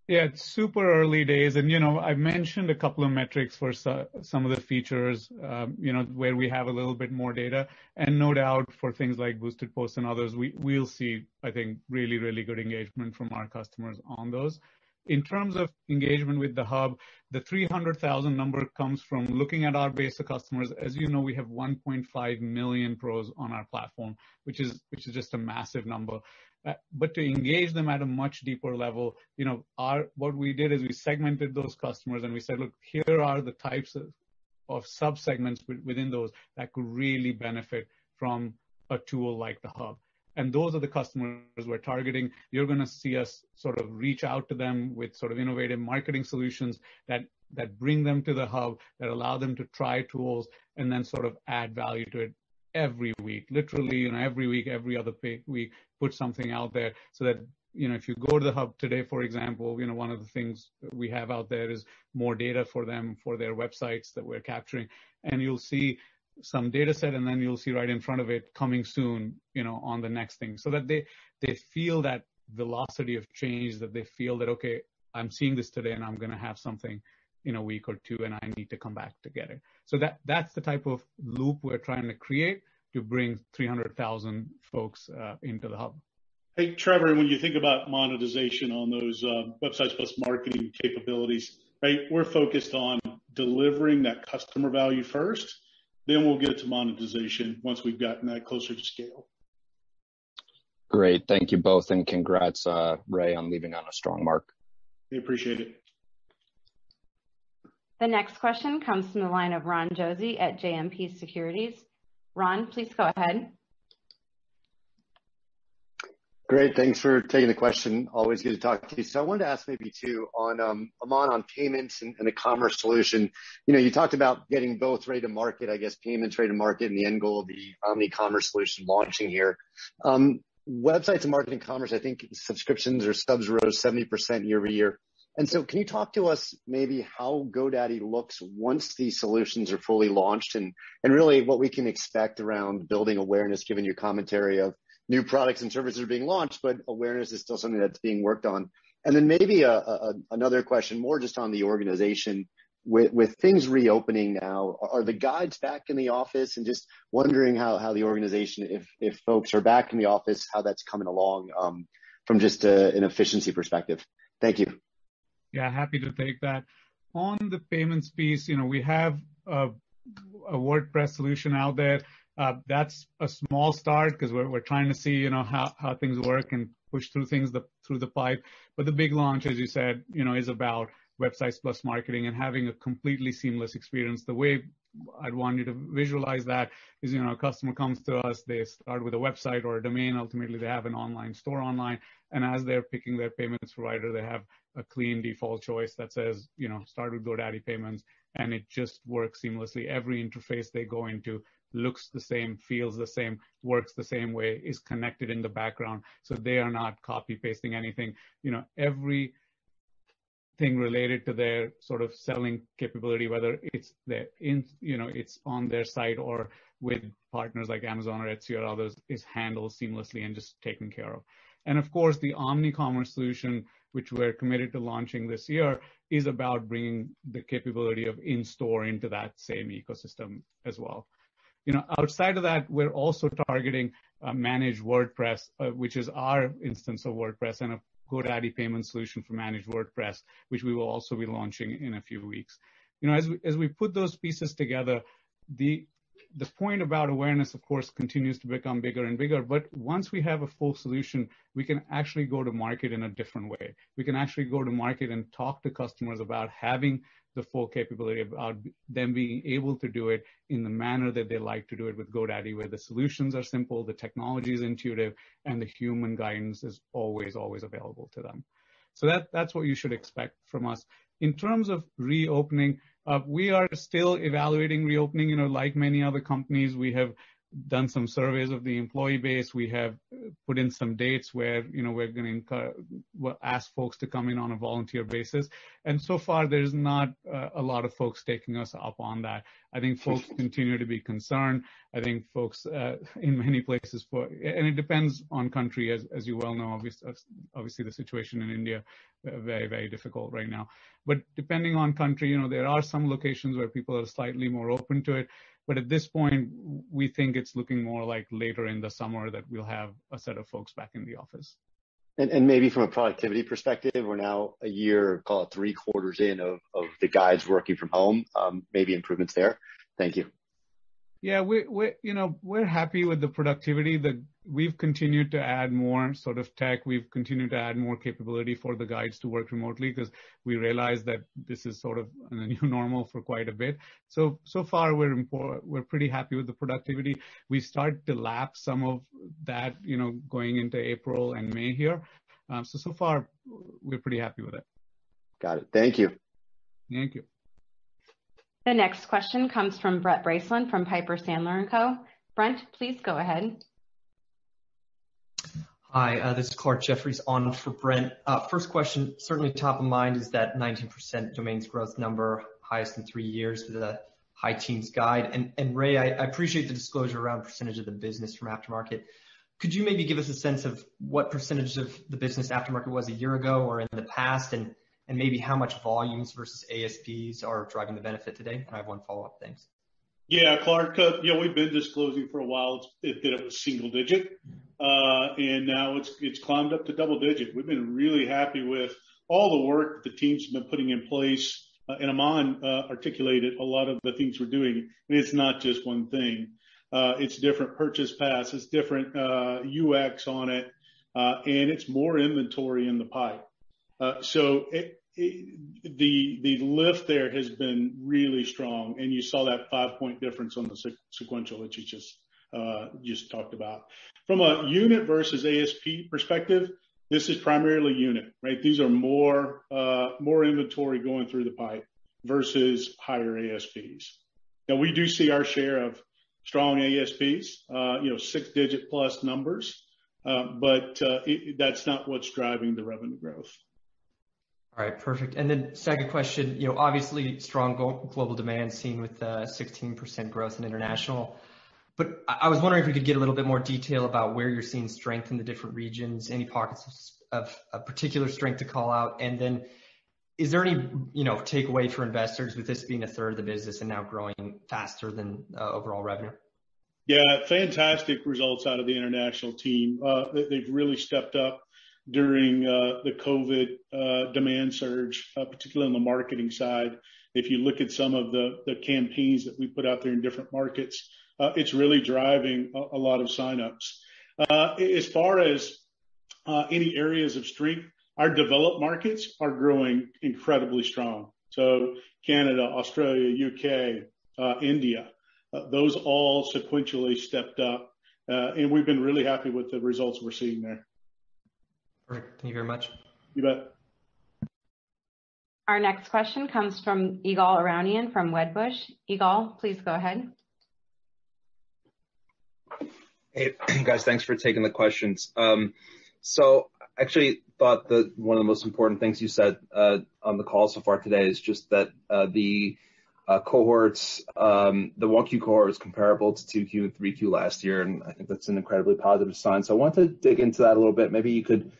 Yeah, it's super early days, and I mentioned a couple of metrics for some of the features, where we have a little bit more data, and no doubt for things like boosted posts and others, we'll see, I think, really, really good engagement from our customers on those. In terms of engagement with the hub, the 300,000 number comes from looking at our base of customers. As you know, we have 1.5 million pros on our platform, which is just a massive number. But to engage them at a much deeper level, what we did is we segmented those customers and we said, look, here are the types of subsegments within those that could really benefit from a tool like the hub. And those are the customers we're targeting. You're going to see us sort of reach out to them with sort of innovative marketing solutions that bring them to the hub, that allow them to try tools, and then sort of add value to it every week. Literally, every week, every other week, put something out there so that, if you go to the hub today, for example, one of the things we have out there is more data for them, for their websites that we're capturing. And you'll see some data set, and then you'll see right in front of it coming soon, on the next thing, so that they feel that velocity of change, that they feel that, okay, I'm seeing this today and I'm going to have something in a week or two and I need to come back to get it. So that's the type of loop we're trying to create to bring 300,000 folks into the hub. Hey, Trevor, when you think about monetization on those Websites Plus marketing capabilities, right, we're focused on delivering that customer value first, then we'll get to monetization once we've gotten that closer to scale. Great. Thank you both, and congrats, Ray, on leaving on a strong mark. We appreciate it. The next question comes from the line of Ron Josey at JMP Securities. Ron, please go ahead. Great. Thanks for taking the question. Always good to talk to you. So I wanted to ask maybe too on Aman, on payments and the commerce solution. You talked about getting both ready to market, I guess, payments ready to market, and the end goal of the omni-commerce solution launching here. Websites and marketing commerce, I think subscriptions or subs rose 70% year over year. And so can you talk to us maybe how GoDaddy looks once these solutions are fully launched, and really what we can expect around building awareness, given your commentary of new products and services are being launched, but awareness is still something that's being worked on. And then maybe another question more just on the organization. With things reopening now, are the guides back in the office? And just wondering how the organization, if folks are back in the office, how that's coming along from just an efficiency perspective. Thank you. Yeah, happy to take that. On the payments piece, we have a WordPress solution out there. That's a small start because we're trying to see, how things work and push through things through the pipe. But the big launch, as you said, is about Websites Plus marketing and having a completely seamless experience. The way I'd want you to visualize that is, a customer comes to us, they start with a website or a domain. Ultimately, they have an online store online. And as they're picking their payments provider, they have a clean default choice that says, start with GoDaddy Payments, and it just works seamlessly. Every interface they go into looks the same, feels the same, works the same way, is connected in the background. So they are not copy pasting anything. Everything related to their sort of selling capability, whether it's it's on their site or with partners like Amazon or Etsy or others, is handled seamlessly and just taken care of. And of course, the omni-commerce solution, which we're committed to launching this year, is about bringing the capability of in-store into that same ecosystem as well. Outside of that, we're also targeting Managed WordPress, which is our instance of WordPress, and a GoDaddy payment solution for Managed WordPress, which we will also be launching in a few weeks. As we put those pieces together, the point about awareness, of course, continues to become bigger and bigger. But once we have a full solution, we can actually go to market in a different way. We can actually go to market and talk to customers about having the full capability, about them being able to do it in the manner that they like to do it with GoDaddy, where the solutions are simple, the technology is intuitive, and the human guidance is always available to them. So that's what you should expect from us. In terms of reopening, we are still evaluating reopening. Like many other companies, we have done some surveys of the employee base. We have put in some dates where, we're going to ask folks to come in on a volunteer basis. And so far, there's not a lot of folks taking us up on that. I think folks continue to be concerned. I think folks in many places, and it depends on country, as you well know, obviously the situation in India, very, very difficult right now. But depending on country, there are some locations where people are slightly more open to it. But at this point, we think it's looking more like later in the summer that we'll have a set of folks back in the office. And maybe from a productivity perspective, we're now a year, call it 3 quarters in of the guides working from home, maybe improvements there. Thank you. Yeah, we're happy with the productivity. We've continued to add more sort of tech. We've continued to add more capability for the guides to work remotely because we realize that this is sort of a new normal for quite a bit. So far we're pretty happy with the productivity. We start to lap some of that, going into April and May here. So far we're pretty happy with it. Got it. Thank you. Thank you. The next question comes from Brent Bracelin from Piper Sandler & Co. Brent, please go ahead. Hi, this is Clark Jeffries on for Brent. First question, certainly top of mind is that 19% domains growth number, highest in 3 years with a high teens guide. And Ray, I appreciate the disclosure around percentage of the business from aftermarket. Could you maybe give us a sense of what percentage of the business aftermarket was a year ago or in the past, and maybe how much volumes versus ASPs are driving the benefit today? And I have one follow-up. Thanks. Yeah, Clark, we've been disclosing for a while that it was single digit, and now it's climbed up to double digit. We've been really happy with all the work that the teams have been putting in place, and Aman articulated a lot of the things we're doing. And it's not just one thing. It's different purchase paths, it's different UX on it, and it's more inventory in the pipe. So the lift there has been really strong, and you saw that 5-point difference on the sequential that you just talked about. From a unit versus ASP perspective, this is primarily unit, right? These are more inventory going through the pipe versus higher ASPs. Now we do see our share of strong ASPs, 6-digit plus numbers, but that's not what's driving the revenue growth. All right, perfect. And then second question, obviously strong global demand seen with 16% growth in international. But I was wondering if we could get a little bit more detail about where you're seeing strength in the different regions, any pockets of particular strength to call out. And then is there any, takeaway for investors with this being a third of the business and now growing faster than overall revenue? Yeah, fantastic results out of the international team. They've really stepped up during the COVID demand surge, particularly on the marketing side. If you look at some of the campaigns that we put out there in different markets, it's really driving a lot of signups. As far as any areas of strength, our developed markets are growing incredibly strong. So Canada, Australia, UK, India, those all sequentially stepped up, and we've been really happy with the results we're seeing there. Perfect. Thank you very much. You bet. Our next question comes from Ygal Arounian from Wedbush. Ygal, please go ahead. Hey, guys, thanks for taking the questions. So I actually thought that one of the most important things you said on the call so far today is just that the cohorts, the 1Q cohort is comparable to 2Q and 3Q last year, and I think that's an incredibly positive sign. So I want to dig into that a little bit. Maybe you could,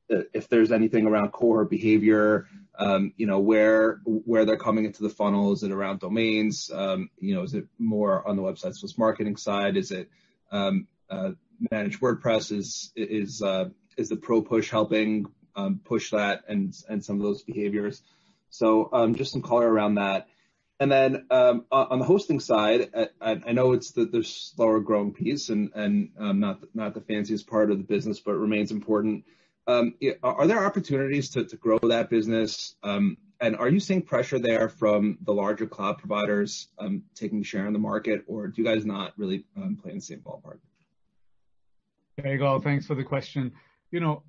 if there's anything around cohort behavior, where they're coming into the funnel. Is it around domains? Is it more on the websites plus marketing side? Is it managed WordPress? Is the pro push helping push that and some of those behaviors? So just some color around that. And then on the hosting side, I know it's the slower growing piece and not the fanciest part of the business, but it remains important. Are there opportunities to grow that business? And are you seeing pressure there from the larger cloud providers taking share in the market, or do you guys not really play in the same ballpark? Hey, Ygal, thanks for the question.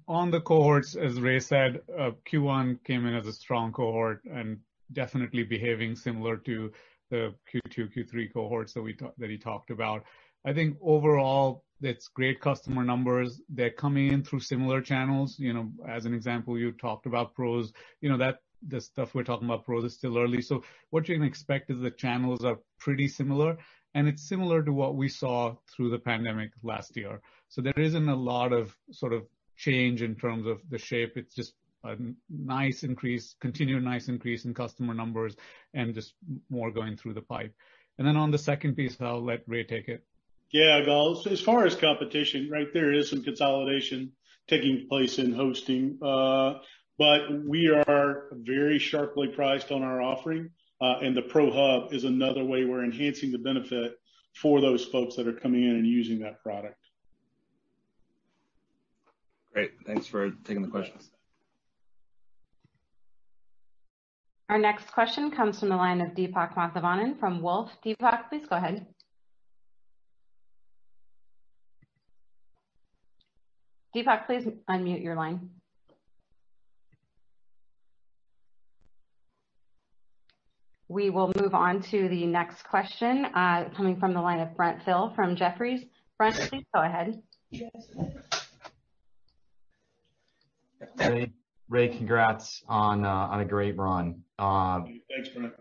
On the cohorts, as Ray said, Q1 came in as a strong cohort and definitely behaving similar to the Q2, Q3 cohorts that he talked about. I think overall, it's great customer numbers. They're coming in through similar channels. As an example, you talked about pros. That the stuff we're talking about pros is still early. So what you can expect is the channels are pretty similar, and it's similar to what we saw through the pandemic last year. So there isn't a lot of sort of change in terms of the shape. It's just a nice increase, continued nice increase in customer numbers and just more going through the pipe. And then on the second piece, I'll let Ray take it. Yeah, Gal, as far as competition, right, there is some consolidation taking place in hosting, but we are very sharply priced on our offering, and the Pro Hub is another way we're enhancing the benefit for those folks that are coming in and using that product. Great. Thanks for taking the questions. Our next question comes from the line of Deepak Mathivanan from Wolfe. Deepak, please go ahead. Deepak, please unmute your line. We will move on to the next question coming from the line of Brent Thill from Jefferies. Brent, please go ahead. Hey, Ray, congrats on a great run. Thanks, Brent.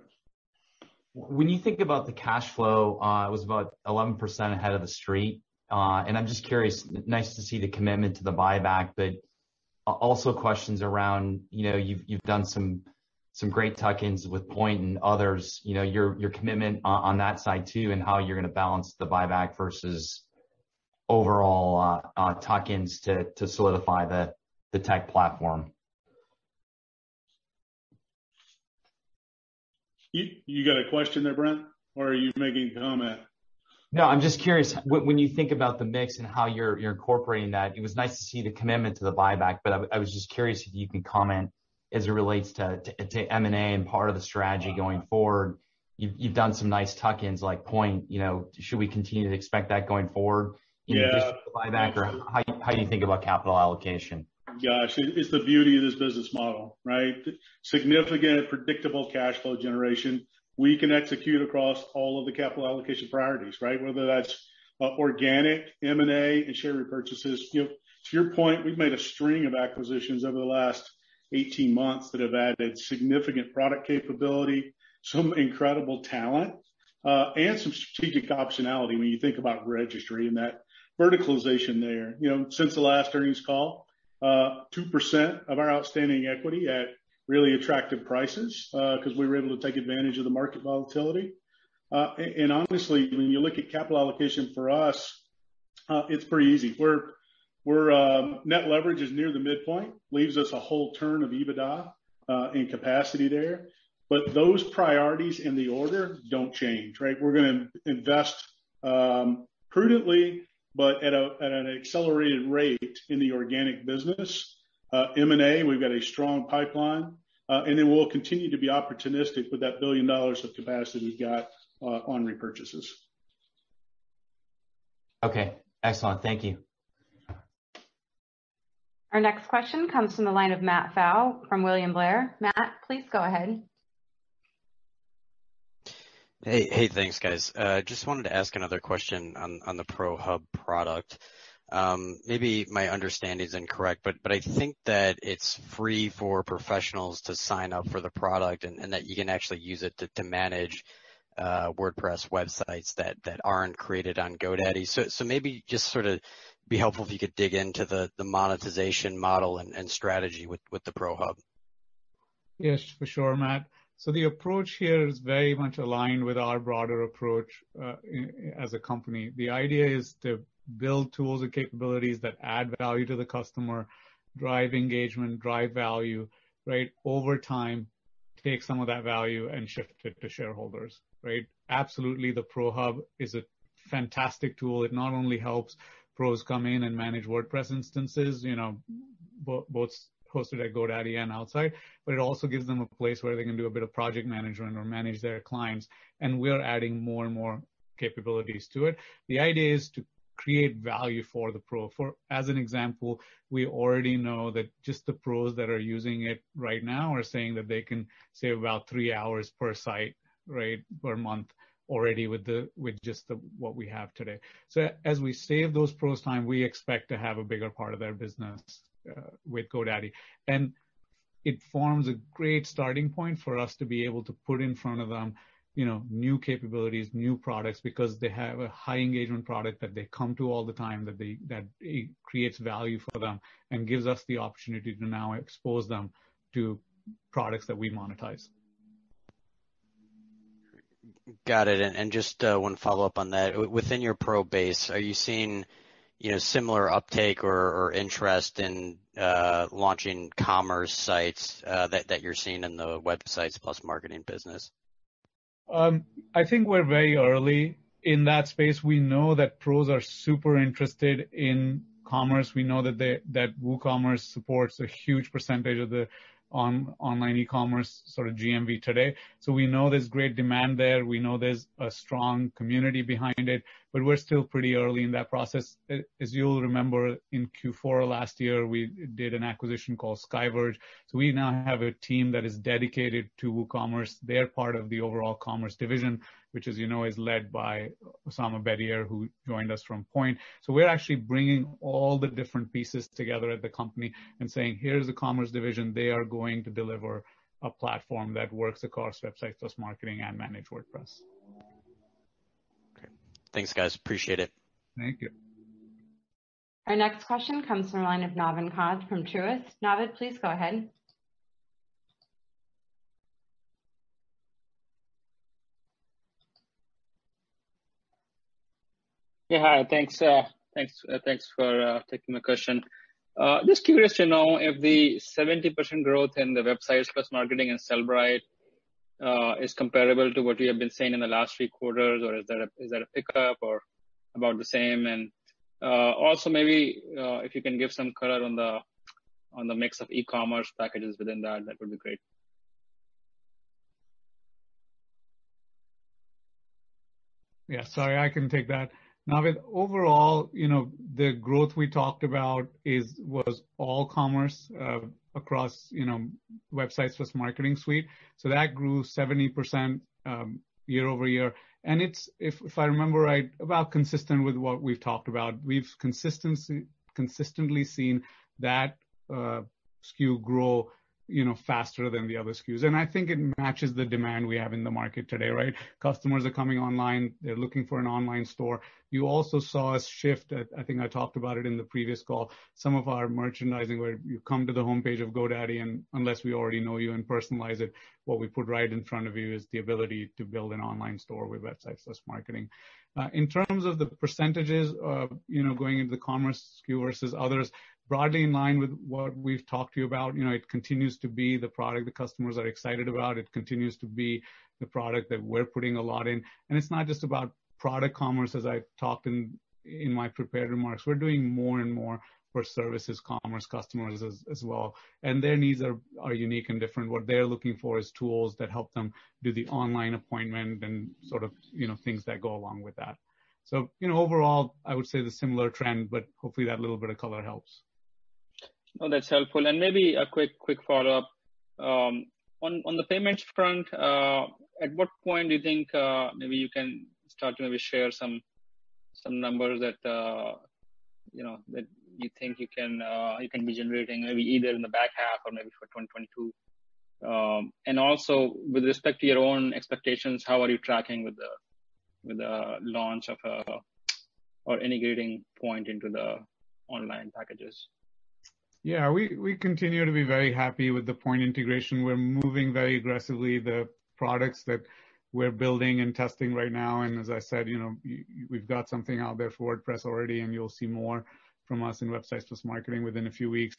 When you think about the cash flow, it was about 11% ahead of the street. And I'm just curious, nice to see the commitment to the buyback, but also questions around, you've done some great tuck-ins with Point and others, your commitment on that side too, and how you're going to balance the buyback versus overall tuck-ins to solidify the tech platform. You got a question there, Brent, or are you making a comment? No, I'm just curious, when you think about the mix and how you're incorporating that, it was nice to see the commitment to the buyback, but I was just curious if you can comment as it relates to M&A and part of the strategy going forward. You've done some nice tuck-ins like Point, should we continue to expect that going forward? In addition to the buyback, or how do you think about capital allocation? Gosh, it's the beauty of this business model, right? Significant, predictable cash flow generation. We can execute across all of the capital allocation priorities, right? Whether that's organic, M&A, and share repurchases. To your point, we've made a string of acquisitions over the last 18 months that have added significant product capability, some incredible talent, and some strategic optionality when you think about registry and that verticalization there. Since the last earnings call, 2% of our outstanding equity at really attractive prices because we were able to take advantage of the market volatility. And honestly, when you look at capital allocation for us, it's pretty easy. We're net leverage is near the midpoint, leaves us a whole turn of EBITDA and capacity there. But those priorities in the order don't change, right? We're going to invest prudently, but at an accelerated rate in the organic business. M&A, we've got a strong pipeline, and then we'll continue to be opportunistic with that $1 billion of capacity we've got on repurchases. Okay, excellent. Thank you. Our next question comes from the line of Matt Pfau from William Blair. Matt, please go ahead. Hey, thanks, guys. Just wanted to ask another question on the Pro Hub product. Maybe my understanding is incorrect, but I think that it's free for professionals to sign up for the product and that you can actually use it to manage WordPress websites that aren't created on GoDaddy. So maybe just sort of be helpful if you could dig into the monetization model and strategy with the Pro Hub. Yes, for sure, Matt. So the approach here is very much aligned with our broader approach as a company. The idea is to build tools and capabilities that add value to the customer, drive engagement, drive value, right? Over time, take some of that value and shift it to shareholders, right? Absolutely, the Pro Hub is a fantastic tool. It not only helps pros come in and manage WordPress instances, both hosted at GoDaddy and outside, but it also gives them a place where they can do a bit of project management or manage their clients. And we're adding more and more capabilities to it. The idea is to create value for the pro. As an example, we already know that just the pros that are using it right now are saying that they can save about 3 hours per site, right, per month already with what we have today. So as we save those pros time, we expect to have a bigger part of their business with GoDaddy. And it forms a great starting point for us to be able to put in front of them, new capabilities, new products, because they have a high engagement product that they come to all the time, that it creates value for them and gives us the opportunity to now expose them to products that we monetize. Got it. And just one follow-up on that. Within your pro base, are you seeing similar uptake or interest in launching commerce sites that you're seeing in the Websites Plus Marketing business? I think we're very early in that space. We know that pros are super interested in commerce. We know that that WooCommerce supports a huge percentage of the online e-commerce sort of GMV today. So we know there's great demand there. We know there's a strong community behind it, but we're still pretty early in that process. As you'll remember, in Q4 last year, we did an acquisition called Skyverge. So we now have a team that is dedicated to WooCommerce. They're part of the overall commerce division, which, as you know, is led by Osama Bedier, who joined us from Point. So we're actually bringing all the different pieces together at the company and saying, here's the commerce division. They are going to deliver a platform that works across Websites + Marketing and Managed WordPress. Okay. Thanks, guys. Appreciate it. Thank you. Our next question comes from the line of Navin Khan from Truist. Navid, please go ahead. Yeah, hi. Thanks for taking my question. Just curious to know if the 70% growth in the Websites + Marketing and Sellbrite is comparable to what you have been saying in the last 3 quarters, or is that a pickup or about the same? And also maybe if you can give some color on the mix of e-commerce packages within that would be great. Yeah, sorry, I can take that. Now, with overall, the growth we talked about was all commerce across, Websites + Marketing Suite. So that grew 70% year over year. And it's, if I remember right, about consistent with what we've talked about. We've consistently seen that SKU grow, faster than the other SKUs. And I think it matches the demand we have in the market today, right? Customers are coming online. They're looking for an online store. You also saw us shift, I think I talked about it in the previous call, some of our merchandising where you come to the homepage of GoDaddy, and unless we already know you and personalize it, what we put right in front of you is the ability to build an online store with Websites + Marketing. In terms of the percentages, going into the commerce SKU versus others, broadly in line with what we've talked to you about, it continues to be the product the customers are excited about. It continues to be the product that we're putting a lot in. And it's not just about product commerce, as I talked in my prepared remarks. We're doing more and more for services commerce customers as well. And their needs are unique and different. What they're looking for is tools that help them do the online appointment and sort of, things that go along with that. So, overall, I would say the similar trend, but hopefully that little bit of color helps. Oh, that's helpful. And maybe a quick follow-up. On the payments front, at what point do you think maybe you can start to maybe share some numbers that that you think you can be generating, maybe either in the back half or maybe for 2022? And also with respect to your own expectations, how are you tracking with the launch of or integrating Point into the online packages? Yeah, we continue to be very happy with the Point integration. We're moving very aggressively the products that we're building and testing right now. And as I said, we've got something out there for WordPress already, and you'll see more from us in Websites + Marketing within a few weeks.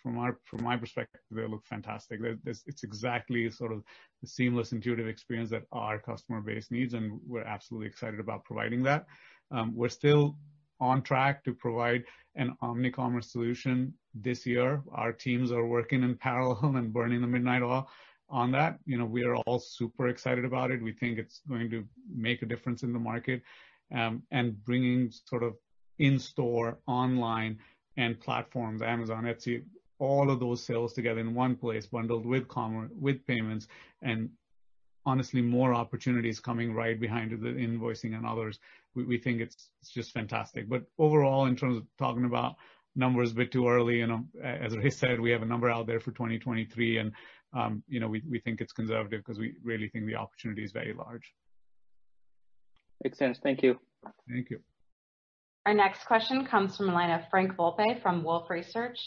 From my perspective, they look fantastic. It's exactly sort of the seamless, intuitive experience that our customer base needs, and we're absolutely excited about providing that. We're still on track to provide an omnicommerce solution this year. Our teams are working in parallel and burning the midnight oil on that. We are all super excited about it. We think it's going to make a difference in the market, and bringing sort of in-store, online, and platforms, Amazon, Etsy, all of those sales together in one place, bundled with commerce, with payments, and honestly, more opportunities coming right behind the invoicing and others. We think it's just fantastic. But overall, in terms of talking about numbers, a bit too early. As Ray said, we have a number out there for 2023, and we think it's conservative because we really think the opportunity is very large. Makes sense. Thank you. Thank you. Our next question comes from the line of Frank Volpe from Wolfe Research.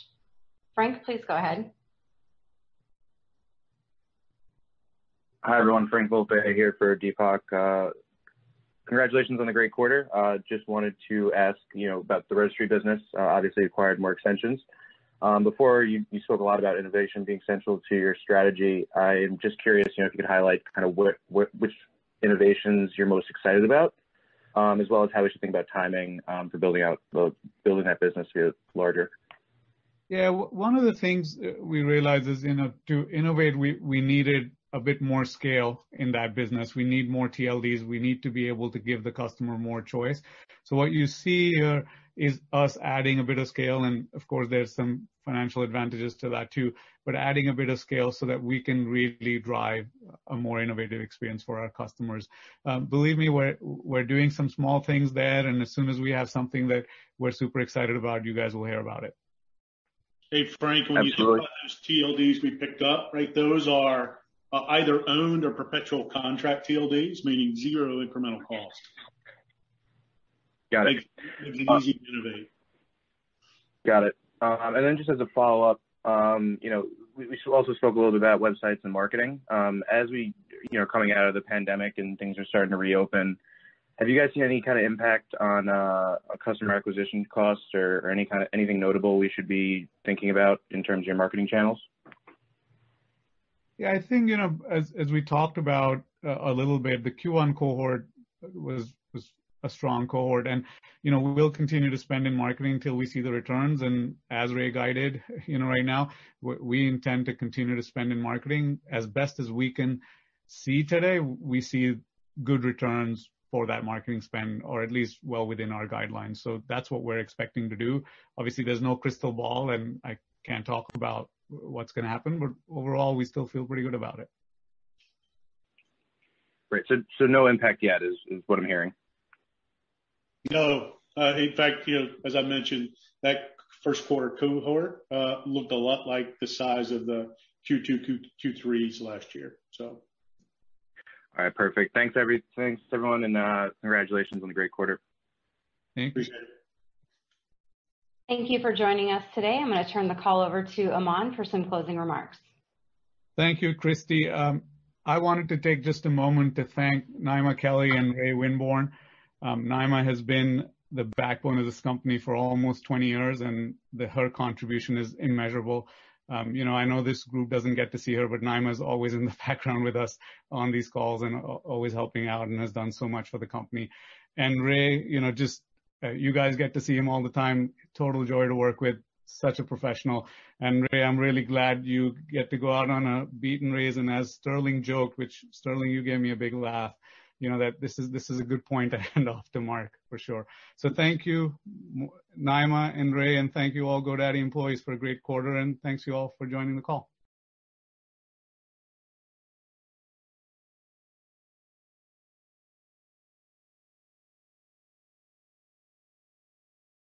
Frank, please go ahead. Hi, everyone. Frank Volpe here for Deepak. Congratulations on the great quarter. Just wanted to ask, about the registry business. Obviously acquired more extensions. Before you spoke a lot about innovation being central to your strategy. I'm just curious, if you could highlight kind of which innovations you're most excited about. as well as how we should think about timing for building that business to get larger. Yeah, one of the things we realized is, to innovate, we needed a bit more scale in that business. We need more TLDs. We need to be able to give the customer more choice. So what you see here is us adding a bit of scale, and of course there's some financial advantages to that too, but adding a bit of scale so that we can really drive a more innovative experience for our customers. Believe me, we're doing some small things there, and as soon as we have something that we're super excited about, you guys will hear about it. Hey, Frank, when you think about those TLDs we picked up, right, those are either owned or perpetual contract TLDs, meaning zero incremental cost. Got it. Makes it easy to innovate. Got it. And then just as a follow-up, we also spoke a little bit about websites and marketing. As we, coming out of the pandemic and things are starting to reopen, have you guys seen any kind of impact on customer acquisition costs or anything notable we should be thinking about in terms of your marketing channels? Yeah, I think, as we talked about a little bit, the Q1 cohort was a strong cohort, and we will continue to spend in marketing until we see the returns. And as Ray guided, right now we intend to continue to spend in marketing as best as we can see today. We see good returns for that marketing spend, or at least well within our guidelines. So that's what we're expecting to do. Obviously, there's no crystal ball, and I can't talk about what's going to happen, but overall, we still feel pretty good about it. Great. So no impact yet is what I'm hearing. No. In fact, as I mentioned, that first quarter cohort looked a lot like the size of the Q2, Q3s last year. So. All right, perfect. Thanks everyone, and congratulations on the great quarter. Thank you. Thank you for joining us today. I'm going to turn the call over to Aman for some closing remarks. Thank you, Christy. I wanted to take just a moment to thank Naima Kelly and Ray Winborn. Naima has been the backbone of this company for almost 20 years, and her contribution is immeasurable. I know this group doesn't get to see her, but Naima is always in the background with us on these calls and always helping out, and has done so much for the company. And Ray, you guys get to see him all the time. Total joy to work with. Such a professional. And Ray, I'm really glad you get to go out on a beat and raise. And as Sterling joked, which Sterling, you gave me a big laugh, that this is a good point to hand off to Mark for sure. So thank you, Naima and Ray, and thank you all GoDaddy employees for a great quarter. And thanks you all for joining the call.